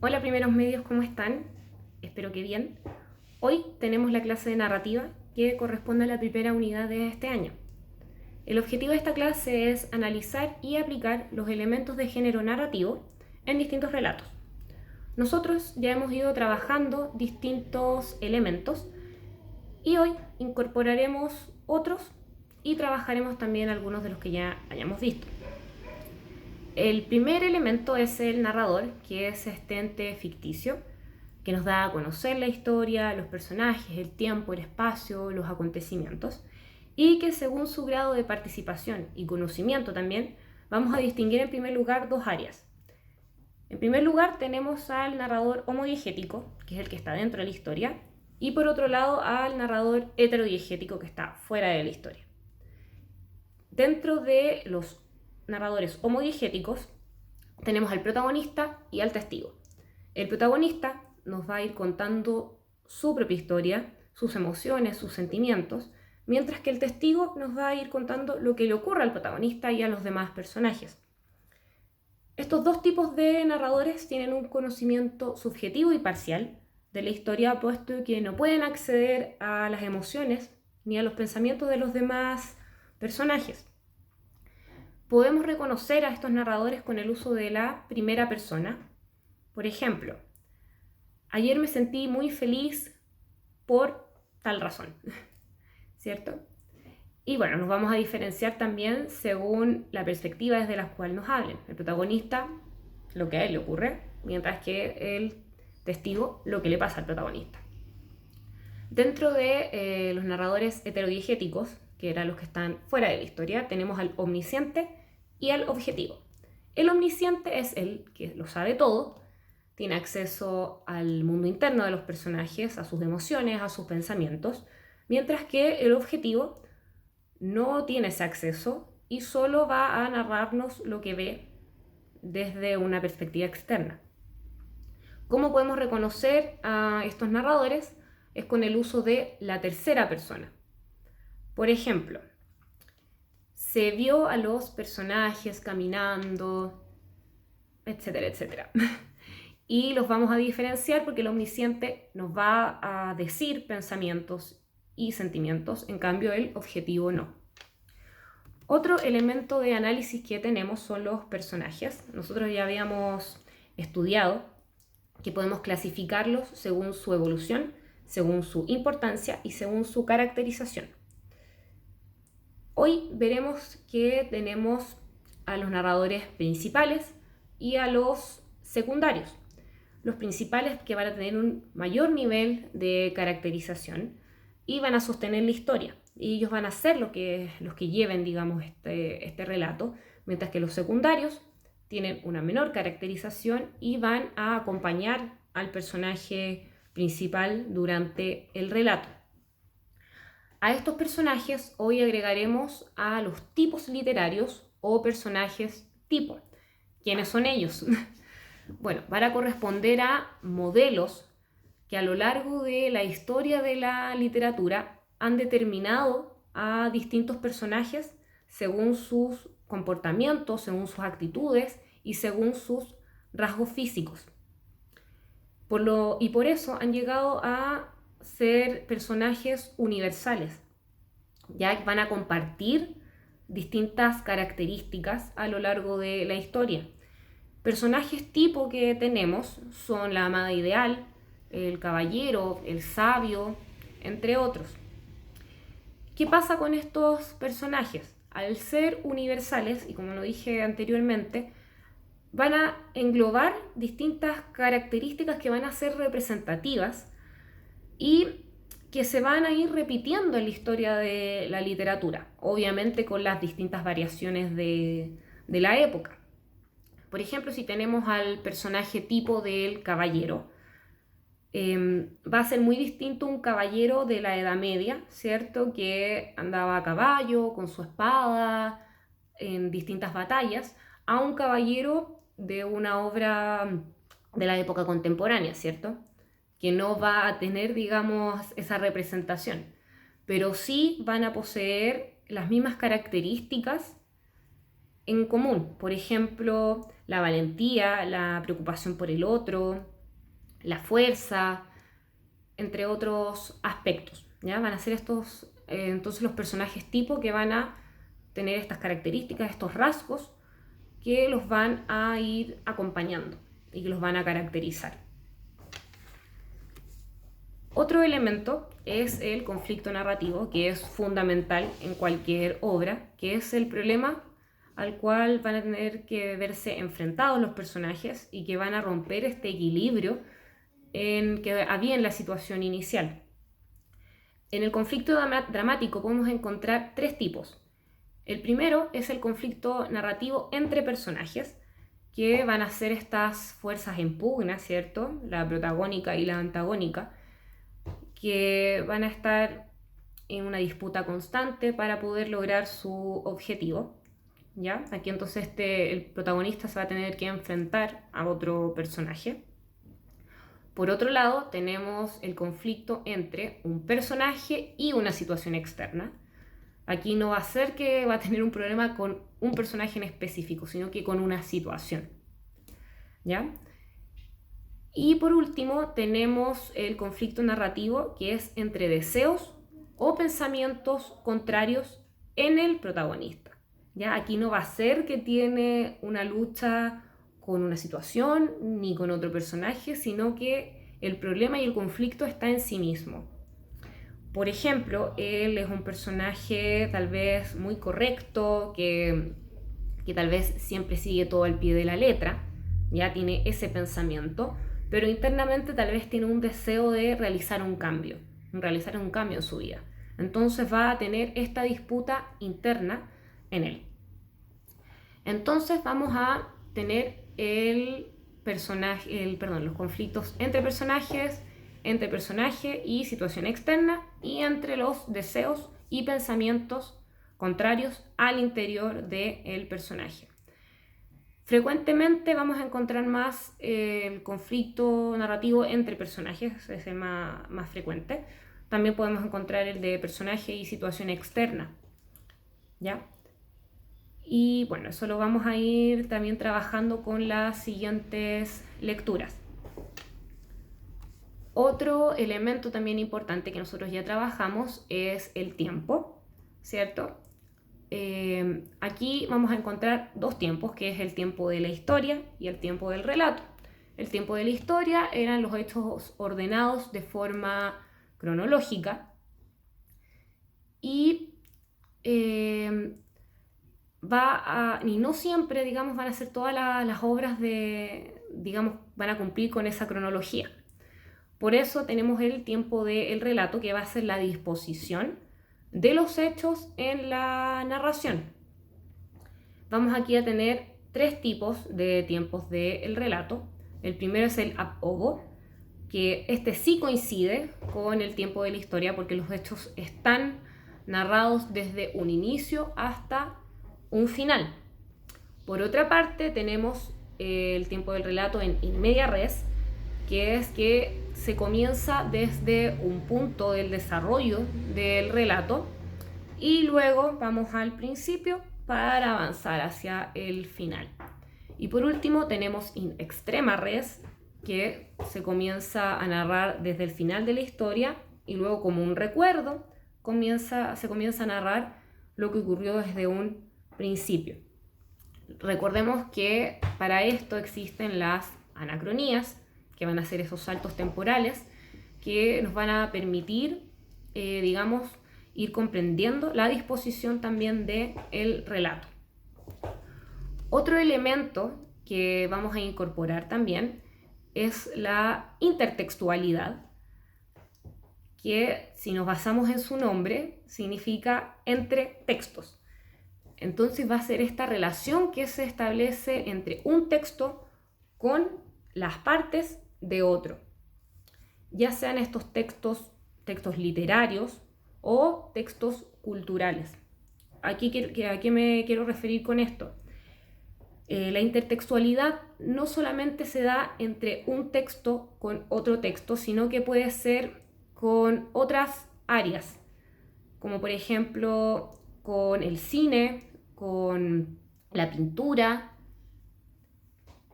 Hola primeros medios, ¿cómo están? Espero que bien. Hoy tenemos la clase de narrativa que corresponde a la primera unidad de este año. El objetivo de esta clase es analizar y aplicar los elementos de género narrativo en distintos relatos. Nosotros ya hemos ido trabajando distintos elementos y hoy incorporaremos otros y trabajaremos también algunos de los que ya hayamos visto. El primer elemento es el narrador, que es este ente ficticio que nos da a conocer la historia, los personajes, el tiempo, el espacio, los acontecimientos, y que según su grado de participación y conocimiento también, vamos a distinguir en primer lugar dos áreas. En primer lugar tenemos al narrador homodiegético, que es el que está dentro de la historia, y por otro lado al narrador heterodiegético, que está fuera de la historia. Dentro de los narradores homodiegéticos tenemos al protagonista y al testigo. El protagonista nos va a ir contando su propia historia, sus emociones, sus sentimientos, mientras que el testigo nos va a ir contando lo que le ocurre al protagonista y a los demás personajes. Estos dos tipos de narradores tienen un conocimiento subjetivo y parcial de la historia, puesto que no pueden acceder a las emociones ni a los pensamientos de los demás personajes. Podemos reconocer a estos narradores con el uso de la primera persona. Por ejemplo, ayer me sentí muy feliz por tal razón, ¿cierto? Y bueno, nos vamos a diferenciar también según la perspectiva desde la cual nos hablen. El protagonista, lo que a él le ocurre, mientras que el testigo, lo que le pasa al protagonista. Dentro de los narradores heterodiegéticos, que eran los que están fuera de la historia, tenemos al omnisciente y al objetivo. El omnisciente es el que lo sabe todo, tiene acceso al mundo interno de los personajes, a sus emociones, a sus pensamientos, mientras que el objetivo no tiene ese acceso y solo va a narrarnos lo que ve desde una perspectiva externa. ¿Cómo podemos reconocer a estos narradores? Es con el uso de la tercera persona. Por ejemplo, se vio a los personajes caminando, etcétera, etcétera. Y los vamos a diferenciar porque el omnisciente nos va a decir pensamientos y sentimientos, en cambio el objetivo no. Otro elemento de análisis que tenemos son los personajes. Nosotros ya habíamos estudiado que podemos clasificarlos según su evolución, según su importancia y según su caracterización. Hoy veremos que tenemos a los narradores principales y a los secundarios. Los principales que van a tener un mayor nivel de caracterización y van a sostener la historia. Y ellos van a ser los que lleven, digamos, este relato, mientras que los secundarios tienen una menor caracterización y van a acompañar al personaje principal durante el relato. A estos personajes hoy agregaremos a los tipos literarios o personajes tipo. ¿Quiénes son ellos? Bueno, van a corresponder a modelos que a lo largo de la historia de la literatura han determinado a distintos personajes según sus comportamientos, según sus actitudes y según sus rasgos físicos. Y por eso han llegado a ser personajes universales, ya que van a compartir distintas características a lo largo de la historia. Personajes tipo que tenemos son la amada ideal, el caballero, el sabio, entre otros. ¿Qué pasa con estos personajes? Al ser universales, y como lo dije anteriormente, van a englobar distintas características que van a ser representativas y que se van a ir repitiendo en la historia de la literatura, obviamente con las distintas variaciones de la época. Por ejemplo, si tenemos al personaje tipo del caballero, va a ser muy distinto un caballero de la Edad Media, ¿cierto? Que andaba a caballo, con su espada, en distintas batallas, a un caballero de una obra de la época contemporánea, ¿cierto? Que no va a tener, digamos, esa representación, pero sí van a poseer las mismas características en común. Por ejemplo, la valentía, la preocupación por el otro, la fuerza, entre otros aspectos. ¿Ya? Van a ser estos, entonces los personajes tipo que van a tener estas características, estos rasgos que los van a ir acompañando y que los van a caracterizar. Otro elemento es el conflicto narrativo, que es fundamental en cualquier obra, que es el problema al cual van a tener que verse enfrentados los personajes y que van a romper este equilibrio que había en la situación inicial. En el conflicto dramático podemos encontrar tres tipos. El primero es el conflicto narrativo entre personajes, que van a ser estas fuerzas en pugna, ¿cierto? La protagónica y la antagónica, que van a estar en una disputa constante para poder lograr su objetivo. ¿Ya? Aquí entonces el protagonista se va a tener que enfrentar a otro personaje. Por otro lado, tenemos el conflicto entre un personaje y una situación externa. Aquí no va a ser que va a tener un problema con un personaje en específico, sino que con una situación. ¿Ya? Y por último, tenemos el conflicto narrativo, que es entre deseos o pensamientos contrarios en el protagonista. ¿Ya? Aquí no va a ser que tiene una lucha con una situación ni con otro personaje, sino que el problema y el conflicto está en sí mismo. Por ejemplo, él es un personaje tal vez muy correcto, que tal vez siempre sigue todo al pie de la letra, ya tiene ese pensamiento, pero internamente tal vez tiene un deseo de realizar un cambio en su vida. Entonces va a tener esta disputa interna en él. Entonces vamos a tener los conflictos entre personajes, entre personaje y situación externa, y entre los deseos y pensamientos contrarios al interior del personaje. Frecuentemente vamos a encontrar más el conflicto narrativo entre personajes, es el más frecuente. También podemos encontrar el de personaje y situación externa, ¿ya? Y bueno, eso lo vamos a ir también trabajando con las siguientes lecturas. Otro elemento también importante que nosotros ya trabajamos es el tiempo, ¿cierto? Aquí vamos a encontrar dos tiempos, que es el tiempo de la historia y el tiempo del relato. El tiempo de la historia eran los hechos ordenados de forma cronológica y y no siempre, digamos, van a ser todas las obras van a cumplir con esa cronología. Por eso tenemos el tiempo del relato, que va a ser la disposición de los hechos en la narración. Vamos aquí a tener tres tipos de tiempos del relato. El primero es el ab ovo, que este sí coincide con el tiempo de la historia porque los hechos están narrados desde un inicio hasta un final. Por otra parte, tenemos el tiempo del relato en in media res, que es que se comienza desde un punto del desarrollo del relato y luego vamos al principio para avanzar hacia el final. Y por último tenemos in extrema res, que se comienza a narrar desde el final de la historia y luego, como un recuerdo, se comienza a narrar lo que ocurrió desde un principio. Recordemos que para esto existen las anacronías, que van a ser esos saltos temporales que nos van a permitir, ir comprendiendo la disposición también del relato. Otro elemento que vamos a incorporar también es la intertextualidad, que si nos basamos en su nombre significa entre textos. Entonces va a ser esta relación que se establece entre un texto con las partes de otro, ya sean estos textos literarios o textos culturales. ¿A qué me quiero referir con esto? La intertextualidad no solamente se da entre un texto con otro texto, sino que puede ser con otras áreas, como por ejemplo con el cine, con la pintura,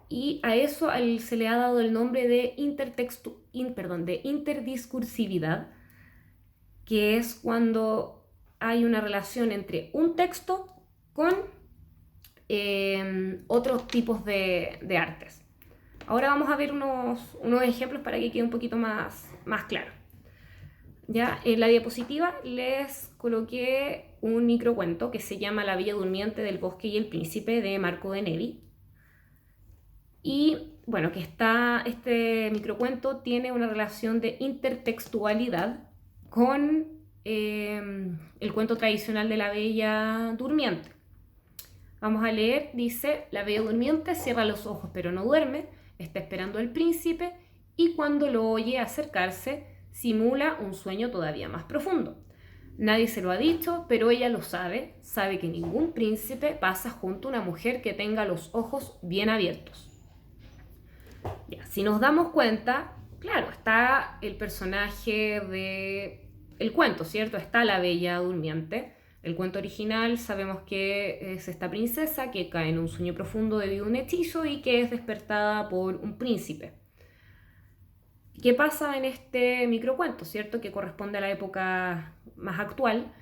y a eso se le ha dado el nombre de de interdiscursividad, que es cuando hay una relación entre un texto con otros tipos de artes. Ahora vamos a ver unos ejemplos para que quede un poquito más claro. Ya, en la diapositiva les coloqué un microcuento que se llama La Bella Durmiente del Bosque y el Príncipe de Marco de Nevi. Y bueno, este microcuento tiene una relación de intertextualidad con el cuento tradicional de la Bella Durmiente. Vamos a leer, dice: la Bella Durmiente cierra los ojos pero no duerme, está esperando al príncipe y cuando lo oye acercarse simula un sueño todavía más profundo. Nadie se lo ha dicho, pero ella lo sabe, sabe que ningún príncipe pasa junto a una mujer que tenga los ojos bien abiertos. Ya, si nos damos cuenta, claro, está el personaje del cuento, ¿cierto? Está la Bella Durmiente. El cuento original sabemos que es esta princesa que cae en un sueño profundo debido a un hechizo y que es despertada por un príncipe. ¿Qué pasa en este microcuento, cierto? Que corresponde a la época más actual.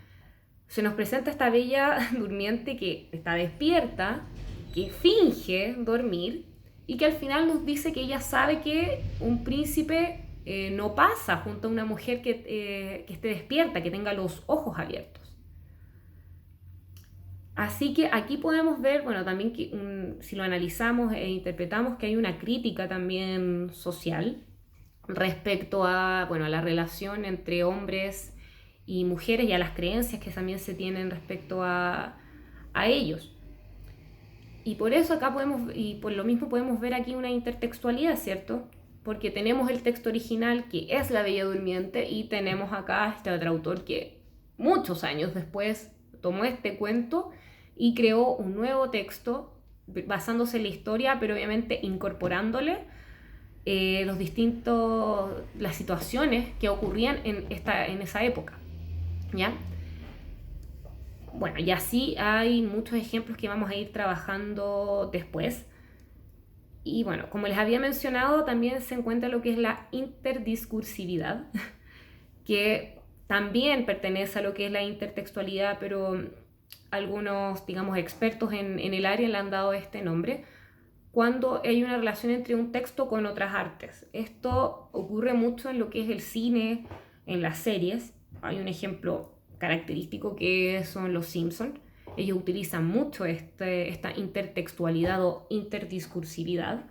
Se nos presenta esta Bella Durmiente que está despierta, que finge dormir y que al final nos dice que ella sabe que un príncipe no pasa junto a una mujer que esté despierta, que tenga los ojos abiertos. Así que aquí podemos ver, bueno, también que si lo analizamos e interpretamos, que hay una crítica también social respecto a, bueno, a la relación entre hombres y mujeres y a las creencias que también se tienen respecto a ellos. Y por eso acá y por lo mismo podemos ver aquí una intertextualidad, ¿cierto? Porque tenemos el texto original que es La Bella Durmiente y tenemos acá este otro autor que muchos años después tomó este cuento y creó un nuevo texto basándose en la historia, pero obviamente incorporándole las situaciones que ocurrían en esa época, ¿ya? Bueno, y así hay muchos ejemplos que vamos a ir trabajando después. Y bueno, como les había mencionado, también se encuentra lo que es la interdiscursividad, que también pertenece a lo que es la intertextualidad, pero algunos, digamos, expertos en el área le han dado este nombre, cuando hay una relación entre un texto con otras artes. Esto ocurre mucho en lo que es el cine, en las series. Hay un ejemplo característico que son los Simpsons. Ellos utilizan mucho esta intertextualidad o interdiscursividad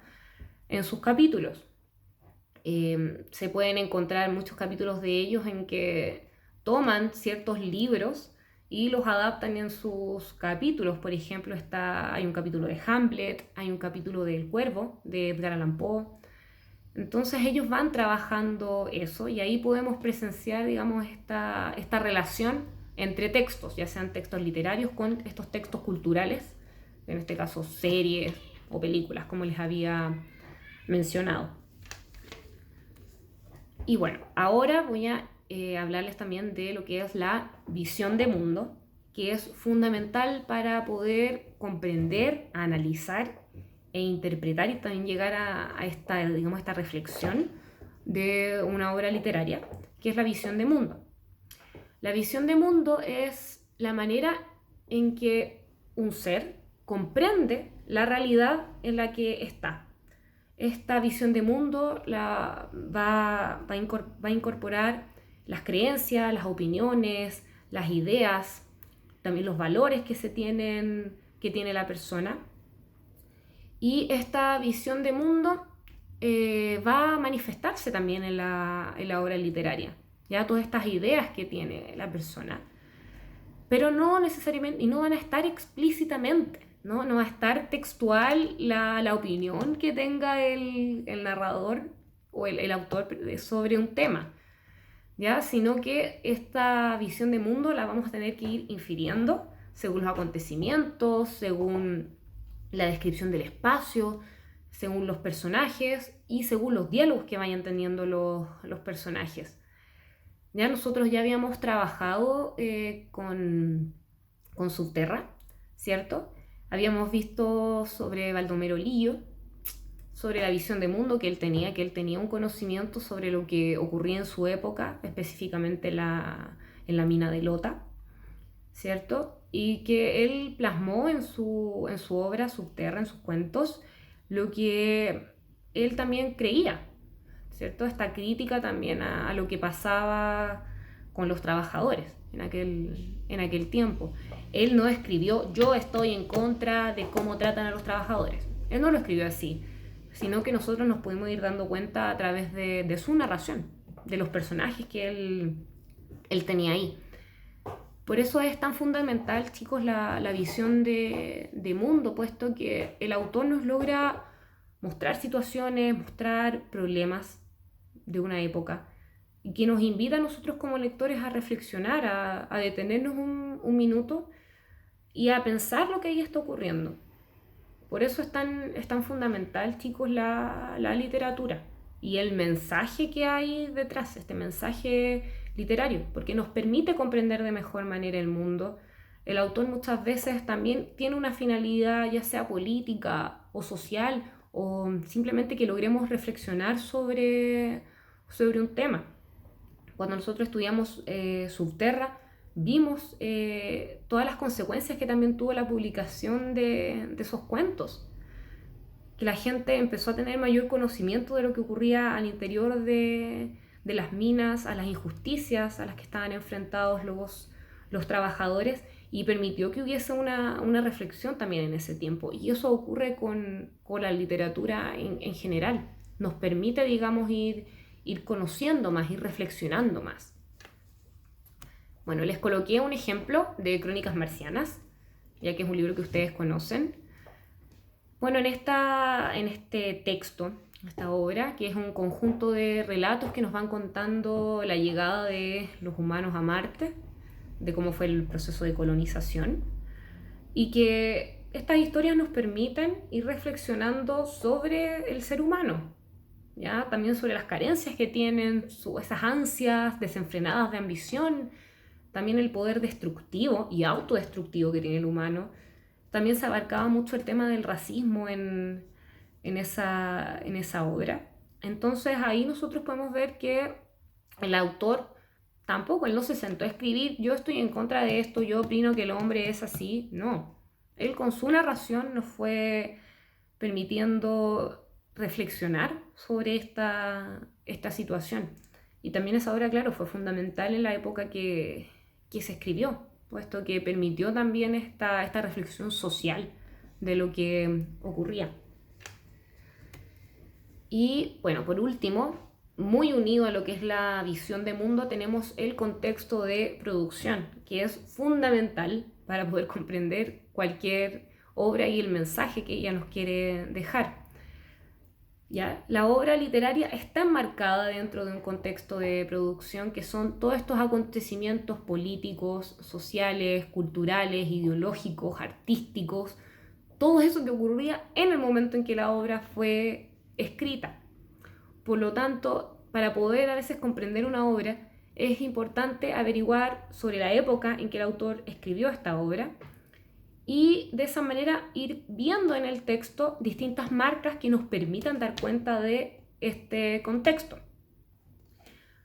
en sus capítulos. Se pueden encontrar muchos capítulos de ellos en que toman ciertos libros y los adaptan en sus capítulos. Por ejemplo, hay un capítulo de Hamlet, hay un capítulo del Cuervo, de Edgar Allan Poe. Entonces ellos van trabajando eso y ahí podemos presenciar, digamos, esta relación entre textos, ya sean textos literarios con estos textos culturales, en este caso series o películas, como les había mencionado. Y bueno, ahora voy a hablarles también de lo que es la visión de mundo, que es fundamental para poder comprender, analizar e interpretar y también llegar a esta reflexión de una obra literaria, que es la visión de mundo. La visión de mundo es la manera en que un ser comprende la realidad en la que está. Esta visión de mundo va a incorporar las creencias, las opiniones, las ideas, también los valores que tiene la persona. Y esta visión de mundo va a manifestarse también en la obra literaria, ya todas estas ideas que tiene la persona, pero no necesariamente, y no van a estar explícitamente, no va a estar textual la opinión que tenga el narrador o el autor sobre un tema, ¿ya? Sino que esta visión de mundo la vamos a tener que ir infiriendo según los acontecimientos, según la descripción del espacio, según los personajes y según los diálogos que vayan teniendo los personajes. Ya nosotros ya habíamos trabajado con Subterra, ¿cierto? Habíamos visto sobre Baldomero Lillo sobre la visión de mundo que él tenía un conocimiento sobre lo que ocurría en su época, específicamente en la mina de Lota, ¿cierto? Y que él plasmó en su obra Subterra, en sus cuentos, lo que él también creía, ¿cierto? Esta crítica también a lo que pasaba con los trabajadores en aquel tiempo. Él no escribió: yo estoy en contra de cómo tratan a los trabajadores. Él no lo escribió así, sino que nosotros nos pudimos ir dando cuenta a través de su narración, de los personajes que él tenía ahí. Por eso es tan fundamental, chicos, la visión de mundo, puesto que el autor nos logra mostrar situaciones, mostrar problemas de una época, y que nos invita a nosotros como lectores a reflexionar, a detenernos un minuto y a pensar lo que ahí está ocurriendo. Por eso es tan fundamental, chicos, la literatura y el mensaje que hay detrás, este mensaje literario, porque nos permite comprender de mejor manera el mundo. El autor muchas veces también tiene una finalidad, ya sea política o social, o simplemente que logremos reflexionar sobre un tema. Cuando nosotros estudiamos Subterra, vimos todas las consecuencias que también tuvo la publicación de esos cuentos. Que la gente empezó a tener mayor conocimiento de lo que ocurría al interior de las minas, a las injusticias a las que estaban enfrentados los trabajadores, y permitió que hubiese una reflexión también en ese tiempo. Y eso ocurre con la literatura en general. Nos permite, digamos, ir conociendo más, ir reflexionando más. Bueno, les coloqué un ejemplo de Crónicas Marcianas, ya que es un libro que ustedes conocen. Bueno, en este texto, esta obra, que es un conjunto de relatos que nos van contando la llegada de los humanos a Marte, de cómo fue el proceso de colonización, y que estas historias nos permiten ir reflexionando sobre el ser humano, ¿ya? También sobre las carencias que tienen, esas ansias desenfrenadas de ambición, también el poder destructivo y autodestructivo que tiene el humano. También se abarcaba mucho el tema del racismo en esa obra. Entonces ahí nosotros podemos ver que el autor tampoco, él no se sentó a escribir: yo estoy en contra de esto, yo opino que el hombre es así. No, él con su narración nos fue permitiendo reflexionar sobre esta situación. Y también esa obra, claro, fue fundamental en la época que se escribió, puesto que permitió también esta reflexión social de lo que ocurría. Y bueno, por último, muy unido a lo que es la visión de mundo, tenemos el contexto de producción, que es fundamental para poder comprender cualquier obra y el mensaje que ella nos quiere dejar. ¿Ya? La obra literaria está enmarcada dentro de un contexto de producción que son todos estos acontecimientos políticos, sociales, culturales, ideológicos, artísticos, todo eso que ocurría en el momento en que la obra fue escrita. Por lo tanto, para poder a veces comprender una obra, es importante averiguar sobre la época en que el autor escribió esta obra, y de esa manera ir viendo en el texto distintas marcas que nos permitan dar cuenta de este contexto.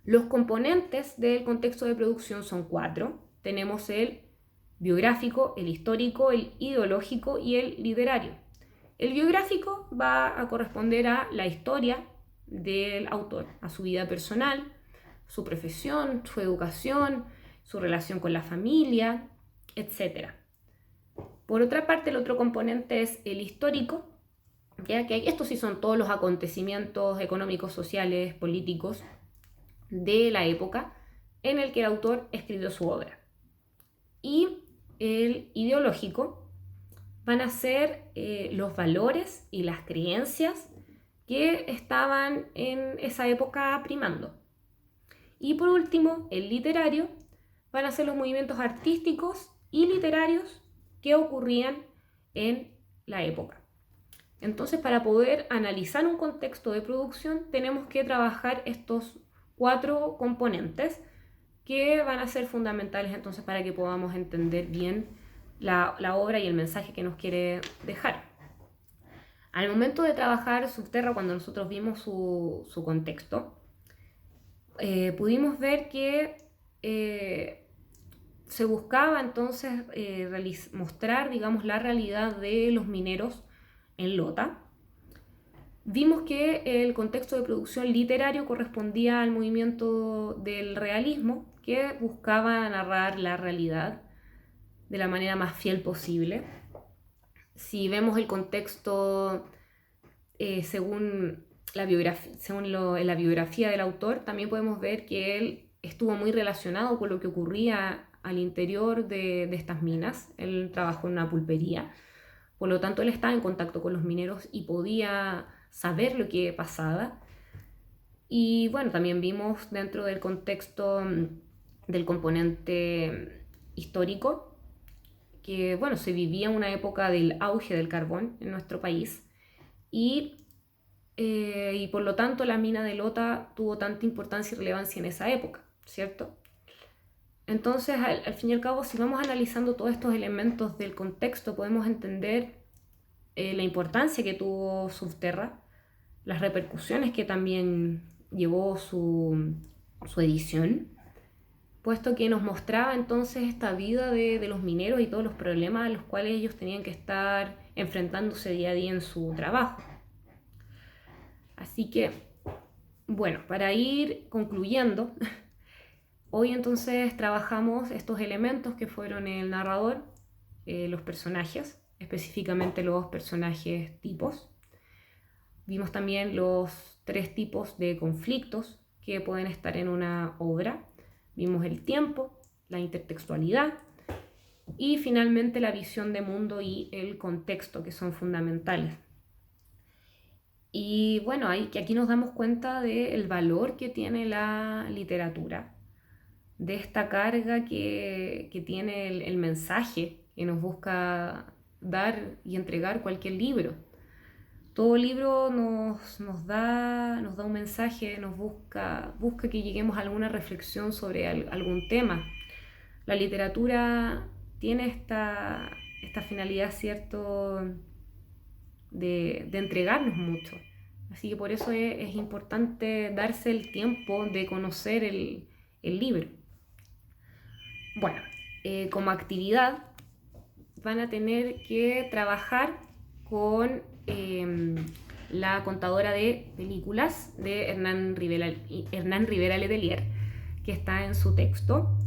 Los componentes del contexto de producción son 4. Tenemos el biográfico, el histórico, el ideológico y el literario. El biográfico va a corresponder a la historia del autor, a su vida personal, su profesión, su educación, su relación con la familia, etc. Por otra parte, el otro componente es el histórico, ya que estos sí son todos los acontecimientos económicos, sociales, políticos de la época en el que el autor escribió su obra. Y el ideológico van a ser los valores y las creencias que estaban en esa época primando. Y por último, el literario van a ser los movimientos artísticos y literarios que ocurrían en la época. Entonces, para poder analizar un contexto de producción, tenemos que trabajar estos 4 componentes que van a ser fundamentales entonces para que podamos entender bien la obra y el mensaje que nos quiere dejar. Al momento de trabajar Subterra, cuando nosotros vimos su contexto, pudimos ver que se buscaba entonces mostrar, digamos, la realidad de los mineros en Lota. Vimos que el contexto de producción literario correspondía al movimiento del realismo, que buscaba narrar la realidad de la manera más fiel posible. Si vemos el contexto según la biografía del autor, también podemos ver que él estuvo muy relacionado con lo que ocurría al interior de estas minas. Él trabajó en una pulpería, por lo tanto él estaba en contacto con los mineros y podía saber lo que pasaba. Y bueno, también vimos dentro del contexto del componente histórico que bueno, se vivía una época del auge del carbón en nuestro país y por lo tanto la mina de Lota tuvo tanta importancia y relevancia en esa época, ¿cierto? Entonces, al fin y al cabo, si vamos analizando todos estos elementos del contexto, podemos entender la importancia que tuvo Subterra, las repercusiones que también llevó su edición, puesto que nos mostraba entonces esta vida de los mineros y todos los problemas a los cuales ellos tenían que estar enfrentándose día a día en su trabajo. Así que, bueno, para ir concluyendo, hoy entonces trabajamos estos elementos que fueron el narrador, los personajes, específicamente los personajes tipos. Vimos también los 3 tipos de conflictos que pueden estar en una obra. Vimos el tiempo, la intertextualidad y finalmente la visión de mundo y el contexto, que son fundamentales. Y bueno, aquí nos damos cuenta del valor que tiene la literatura, de esta carga que tiene el mensaje que nos busca dar y entregar cualquier libro. Todo libro nos da un mensaje, busca que lleguemos a alguna reflexión sobre algún tema. La literatura tiene esta finalidad, ¿cierto?, de entregarnos mucho. Así que por eso es importante darse el tiempo de conocer el libro. Bueno, como actividad van a tener que trabajar con la contadora de películas de Hernán Rivera Letelier, que está en su texto.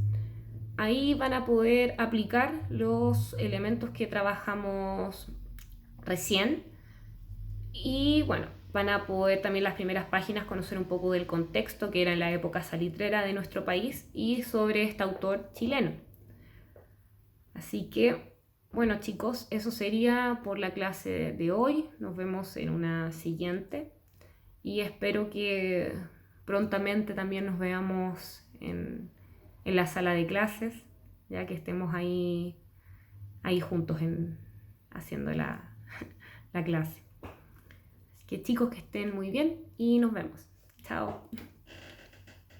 Ahí van a poder aplicar los elementos que trabajamos recién y bueno, van a poder también las primeras páginas conocer un poco del contexto que era en la época salitrera de nuestro país y sobre este autor chileno. Así que, bueno chicos, eso sería por la clase de hoy. Nos vemos en una siguiente y espero que prontamente también nos veamos en la sala de clases, ya que estemos ahí juntos haciendo la clase. Así que chicos, que estén muy bien y nos vemos. Chao.